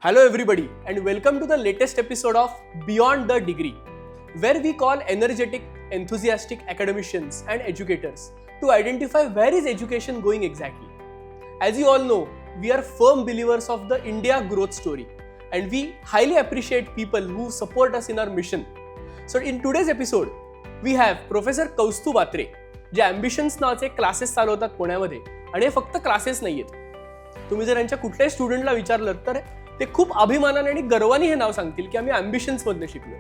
Hello, everybody, and welcome to the latest episode of Beyond the Degree, where we call energetic, enthusiastic academicians and educators to identify where is education going exactly. As you all know, we are firm believers of the India growth story, and we highly appreciate people who support us in our mission. So, in today's episode, we have Professor Kaustubh Atre, जे Ambitions नावाचे classes चालवतात पुण्यामध्ये, आणि हे फक्त classes नाही आहेत. तुम्ही जर यांच्या कुठल्याही स्टुडंटला विचारलं तर ते खूप अभिमानाने आणि गर्वाने हे नाव सांगतील की आम्ही Ambitions मधनं शिकलो.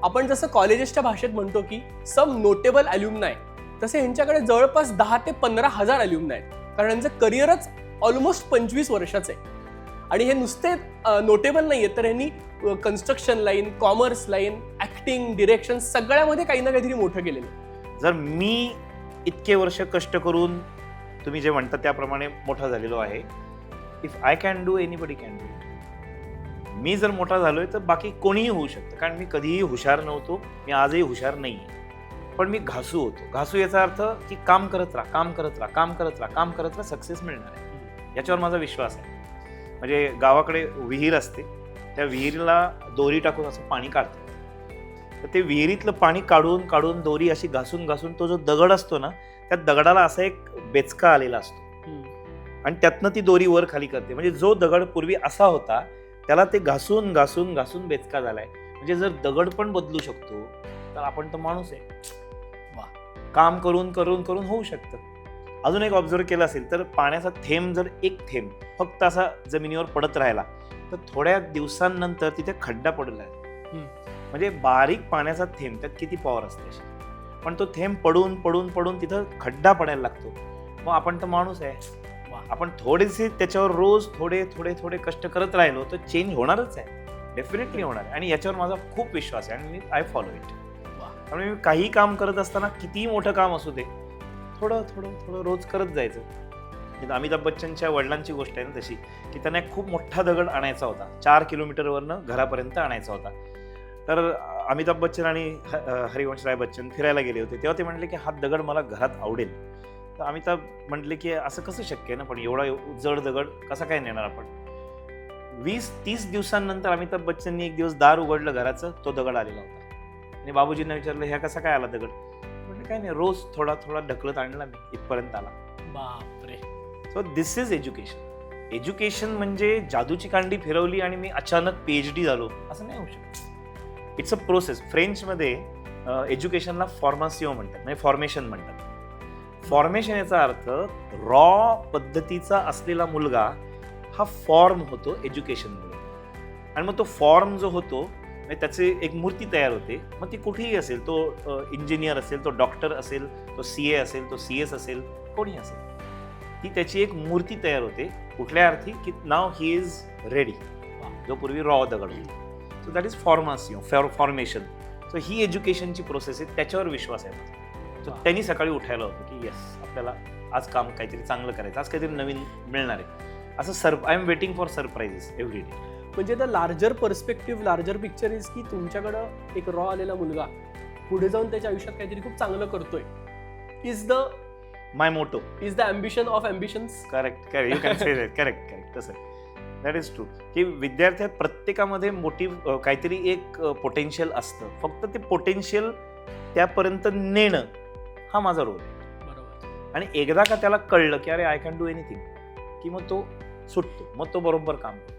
आपण जसं कॉलेजेसच्या भाषेत म्हणतो की सम नोटेबल अल्युमनाय, तसे यांच्याकडे जवळपास 10 ते 15,000 अल्युमनाय आहेत, कारण यांचं करिअरच ऑलमोस्ट 25 वर्षाचं आहे. आणि हे नुसते नोटेबल नाही आहेत, तर यांनी construction line, commerce line, acting, direction सगळ्यामध्ये काही ना काहीतरी मोठं केलेलं आहे. जर मी इतके वर्ष कष्ट करून तुम्ही जे म्हणता त्याप्रमाणे मोठा झालेलो आहे, if I can do anybody can do. मी जर मोठा झालोय तर बाकी कोणीही होऊ शकतं, कारण मी कधीही हुशार नव्हतो, मी आजही हुशार नाही आहे, पण मी घासू होतो. घासू याचा अर्थ की काम करत राहा, सक्सेस मिळणार आहे, याच्यावर माझा विश्वास आहे. म्हणजे गावाकडे विहीर असते, त्या विहिरीला दोरी टाकून असं पाणी काढतात, तर ते विहिरीतलं पाणी काढून काढून दोरी अशी घासून घासून तो जो दगड असतो ना, त्या दगडाला असा एक बेचका आलेला असतो आणि त्यातनं ती दोरी वर खाली करते. म्हणजे जो दगड पूर्वी असा होता त्याला ते घासून घासून घासून बेचका झालाय. म्हणजे जर दगड पण बदलू शकतो तर आपण तर माणूस आहे. काम करून करून करून होऊ शकतं. अजून एक ऑब्झर्व केलं असेल तर पाण्याचा थेंब, जर एक थेंब फक्त असा जमिनीवर पडत राहिला तर थोड्या दिवसांनंतर तिथे खड्डा पडला आहे. म्हणजे बारीक पाण्याचा थेंब, त्यात किती पॉवर असते, पण तो थेंब पडून पडून पडून तिथं खड्डा पडायला लागतो. मग आपण तर माणूस आहे, आपण थोडेसे त्याच्यावर रोज थोडे थोडे थोडे कष्ट करत राहिलो तर चेंज होणारच आहे, डेफिनेटली होणार आहे. आणि याच्यावर माझा खूप विश्वास आहे आणि मी आय फॉलो इट. त्यामुळे मी काही काम करत असताना, कितीही मोठं काम असू दे, थोडं थोडं थोडं रोज करत जायचं. अमिताभ बच्चनच्या वडिलांची गोष्ट आहे ना तशी, की त्यांना एक खूप मोठा दगड आणायचा होता, 4 किलोमीटरवरनं घरापर्यंत आणायचा होता. तर अमिताभ बच्चन आणि हरिवंश राय बच्चन फिरायला गेले होते, तेव्हा ते म्हटले की हा दगड मला घरात आवडेल. तर अमिताभ म्हटले की असं कसं शक्य आहे ना, पण एवढा जड दगड कसा काय नेणार आपण. 20-30 दिवसांनंतर अमिताभ बच्चननी एक दिवस दार उघडलं घराचं, तो दगड आलेला होता. आणि बाबूजींना विचारलं ह्या कसा काय आला दगड. म्हणजे काय नाही, रोज थोडा थोडा ढकलत आणला मी, इथपर्यंत आला. बापरे. So this is education. Education म्हणजे जादूची कांडी फिरवली आणि मी अचानक PhD झालो असं नाही होऊ शकत. It's a process. फ्रेंचमध्ये एज्युकेशनला फॉर्मासिओ म्हणतात, म्हणजे फॉर्मेशन म्हणतात. फॉर्मेशन याचा अर्थ रॉ पद्धतीचा असलेला मुलगा हा फॉर्म होतो एज्युकेशनमुळे. आणि मग तो फॉर्म जो होतो, म्हणजे त्याची एक मूर्ती तयार होते. मग ती कुठेही असेल, तो इंजिनियर असेल, तो डॉक्टर असेल, तो CA असेल, तो CS असेल, कोणी असेल, ती त्याची एक मूर्ती तयार होते. कुठल्या अर्थी की नाव ही इज रेडी, जो पूर्वी रॉ दगड होता. सो दॅट इज फॉर्मासिओ, फॉर्मेशन. सो ही एज्युकेशनची प्रोसेस आहे, त्याच्यावर विश्वास आहे माझा. सो त्यांनी सकाळी उठायला होतं की येस, आपल्याला आज काम काहीतरी चांगलं करायचं, आज काहीतरी नवीन मिळणार आहे. असं I am waiting for surprises every day. म्हणजे the larger perspective, larger picture is की तुमच्याकडं एक रॉ आलेला मुलगा पुढे जाऊन त्याच्या आयुष्यात काहीतरी खूप चांगलं करतोय. Is the my motto, is the ambition of ambitions. Correct, you can say that. Correct तसं दॅट इज ट्रू. की विद्यार्थ्या प्रत्येकामध्ये मोटिव्ह काहीतरी एक पोटेन्शियल असतं, फक्त ते पोटेन्शियल त्यापर्यंत नेणं हा माझा रोल आहे. बरोबर. आणि एकदा का त्याला कळलं की अरे आय कॅन डू एनिथिंग, की मग तो सुटतो, मग तो बरोबर काम करतो.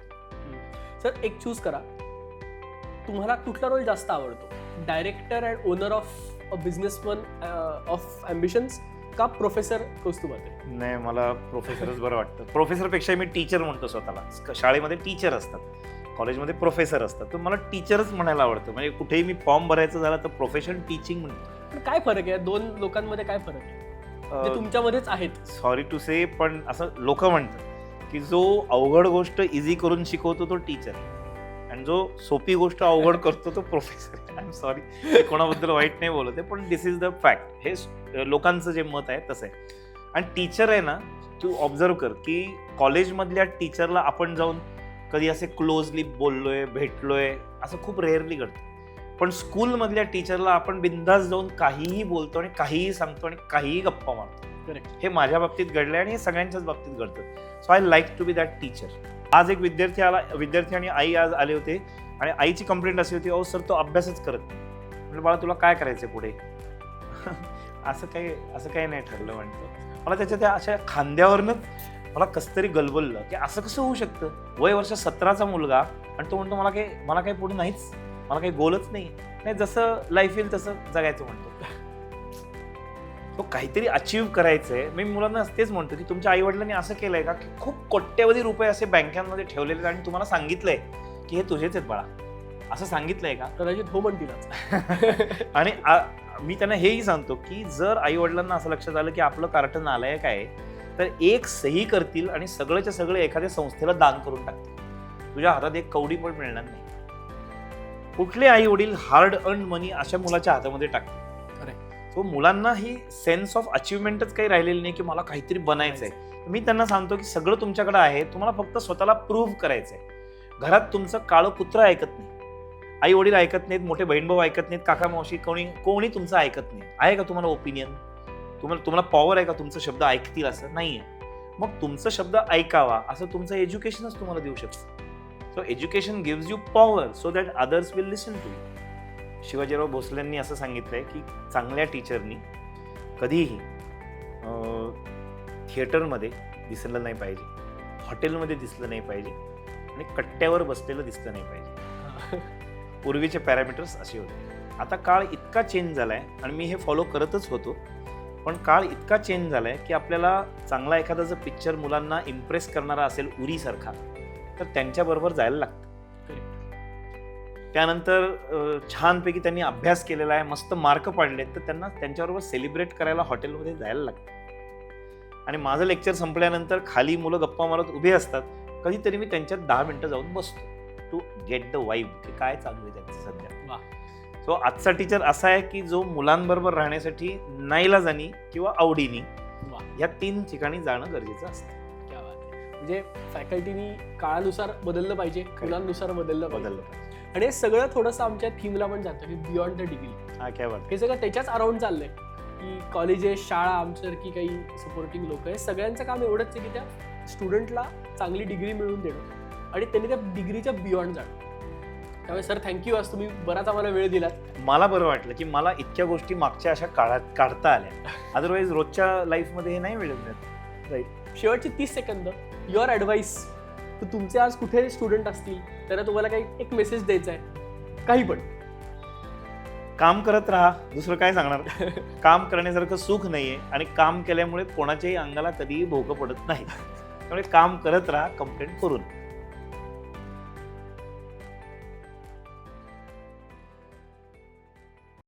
सर, एक चूज करा, तुम्हाला कुठला रोल जास्त आवडतो, director and owner of a businessman of ambitions का प्रोफेसर कौस्तुभ अत्रे? नाही, मला प्रोफेसरच बरं वाटतं. प्रोफेसरपेक्षा मी टीचर म्हणतो स्वतःला. शाळेमध्ये टीचर असतात, कॉलेजमध्ये प्रोफेसर असतात, तर मला टीचरच म्हणायला आवडतं. म्हणजे कुठेही मी फॉर्म भरायचं झाला तर प्रोफेशन टीचिंग म्हणतो. पण काय फरक आहे दोन लोकांमध्ये, काय फरक आहे जे तुमच्यामध्येच आहेत? सॉरी टू से, पण असं लोक म्हणतात की जो अवघड गोष्ट इझी करून शिकवतो तो टीचर आहे, आणि जो सोपी गोष्ट अवघड करतो तो प्रोफेसर. आय एम सॉरी, कोणाबद्दल वाईट नाही बोलत आहे, पण दिस इज द फॅक्ट. हे लोकांचं जे मत आहे तसं आहे. आणि टीचर आहे ना, तू ऑब्झर्व कर की कॉलेजमधल्या टीचरला आपण जाऊन कधी असे क्लोजली बोललोय, भेटलोय, असं खूप रेअरली घडतं. पण स्कूलमधल्या टीचरला आपण बिंदास जाऊन काहीही बोलतो आणि काहीही सांगतो आणि काहीही गप्पा मारतो. करेक्ट. हे माझ्या बाबतीत घडलंय आणि हे सगळ्यांच्याच बाबतीत घडतं. So I like to be that teacher. आज एक विद्यार्थी आणि आई आज आले होते आणि आईची कंप्लेंट अशी होती, अहो सर तो अभ्यासच करत नाही. म्हणजे बाळा तुला काय करायचंय पुढे? असं काही नाही ठरलं म्हणतो. मला त्याच्या त्या अशा खांद्यावरनच मला कसं तरी गलबललं की असं कसं होऊ शकतं. वय वर्ष 17चा मुलगा आणि तो म्हणतो मला काही पुढे नाहीच, मला काही गोलच नाही, जसं लाईफ येईल तसं जगायचं म्हणतो. तो काहीतरी अचीव्ह करायचंय. मी मुलांना तेच म्हणतो की तुमच्या आई वडिलांनी असं केलंय का की खूप कोट्यवधी रुपये असे बँकांमध्ये ठेवलेले आणि तुम्हाला सांगितलंय की हे तुझेच आहेत बाळा, असं सांगितलंय का? कदाचित हो म्हणतील. आणि मी त्यांना हेही सांगतो की जर आई वडिलांना असं लक्षात आलं की आपलं कार्टन नालायक आहे तर एक सही करतील आणि सगळेच्या सगळे एखाद्या संस्थेला दान करून टाकतील. तुझ्या हातात एक कवडी पण मिळणार नाही. कुठले आई वडील हार्ड अर्न मनी अशा मुलाच्या हातामध्ये टाकतील? तो मुलांना ही सेन्स ऑफ अचिव्हमेंटच काही राहिलेली नाही की मला काहीतरी बनायचंय. मी त्यांना सांगतो की सगळं तुमच्याकडे आहे, तुम्हाला फक्त स्वतःला प्रूव्ह करायचंय. घरात तुमचं काळं कुत्रं ऐकत नाही, आई वडील ऐकत नाहीत, मोठे बहीण भाऊ ऐकत नाहीत, काका मावशी कोणी तुमचं ऐकत नाही. आहे का तुम्हाला ओपिनियन? तुम्हाला पॉवर आहे का तुमचं शब्द ऐकतील? असं नाहीये. मग तुमचं शब्द ऐकावा असं तुमचं एज्युकेशनच तुम्हाला देऊ शकतं. So education gives you power so that others will listen to you. Shivajirao भोसलेंनी असं सांगितलंय की चांगल्या टीचरनी कधीही थिएटरमध्ये दिसलं नाही पाहिजे, हॉटेलमध्ये दिसलं नाही पाहिजे आणि कट्ट्यावर बसलेलं दिसलं नाही पाहिजे. पूर्वीचे पॅरामीटर्स असे होते. आता काळ इतका चेंज झालाय आणि मी हे फॉलो करतच होतो, पण काळ इतका चेंज झालाय की आपल्याला चांगला एखादा जर पिक्चर मुलांना इम्प्रेस करणारा असेल उरीसारखा तर त्यांच्याबरोबर जायला लागतं. त्यानंतर छानपैकी त्यांनी अभ्यास केलेला आहे, मस्त मार्क पाडलेत, तर त्यांना त्यांच्याबरोबर सेलिब्रेट करायला हॉटेलमध्ये जायला लागतं. आणि माझं लेक्चर संपल्यानंतर खाली मुलं गप्पा मारत उभे असतात, कधीतरी मी त्यांच्यात 10 मिनिटं जाऊन बसतो टू गेट द वाईब की काय चालू आहे त्यांचं सध्या. सो आजचा टीचर असा आहे की जो मुलांबरोबर राहण्यासाठी नाईलाजानी किंवा आवडीनी या 3 ठिकाणी जाणं गरजेचं असतं. म्हणजे फॅकल्टीनी काळानुसार बदललं पाहिजे, मुलांनुसार बदललं पाहिजे. आणि हे सगळं थोडंसं आमच्या थीमला पण जातं की बियॉन्ड द डिग्री. हे सगळं त्याच्याच अराउंड चाललंय की कॉलेजेस, शाळा, आमच्यासारखी काही सपोर्टिंग लोक, हे सगळ्यांचं काम एवढंच आहे की त्या स्टुडंटला चांगली डिग्री मिळवून देणं आणि त्यांनी त्या डिग्रीच्या बियॉन्ड जाणं. त्यामुळे सर थँक्यू, आज तुम्ही बराच आम्हाला वेळ दिलात. मला बरं वाटलं की मला इतक्या गोष्टी मागच्या अशा काळात काढता आल्या. अदरवाईज रोजच्या लाईफमध्ये हे नाही मिळत. राईट. शेवटची 30 सेकंद, युअर ॲडवाईस. तर तुमचे आज कुठे स्टुडंट असतील त्यांना तुम्हाला काही एक मेसेज द्यायचा आहे, काही पण. काम करत राहा, दुसरं काय सांगणार. काम करण्यासारखं सुख नाहीये आणि काम केल्यामुळे कोणाच्याही अंगाला कधीही भोकं पडत नाही. त्यामुळे काम करत राहा, कंप्लेंट करून.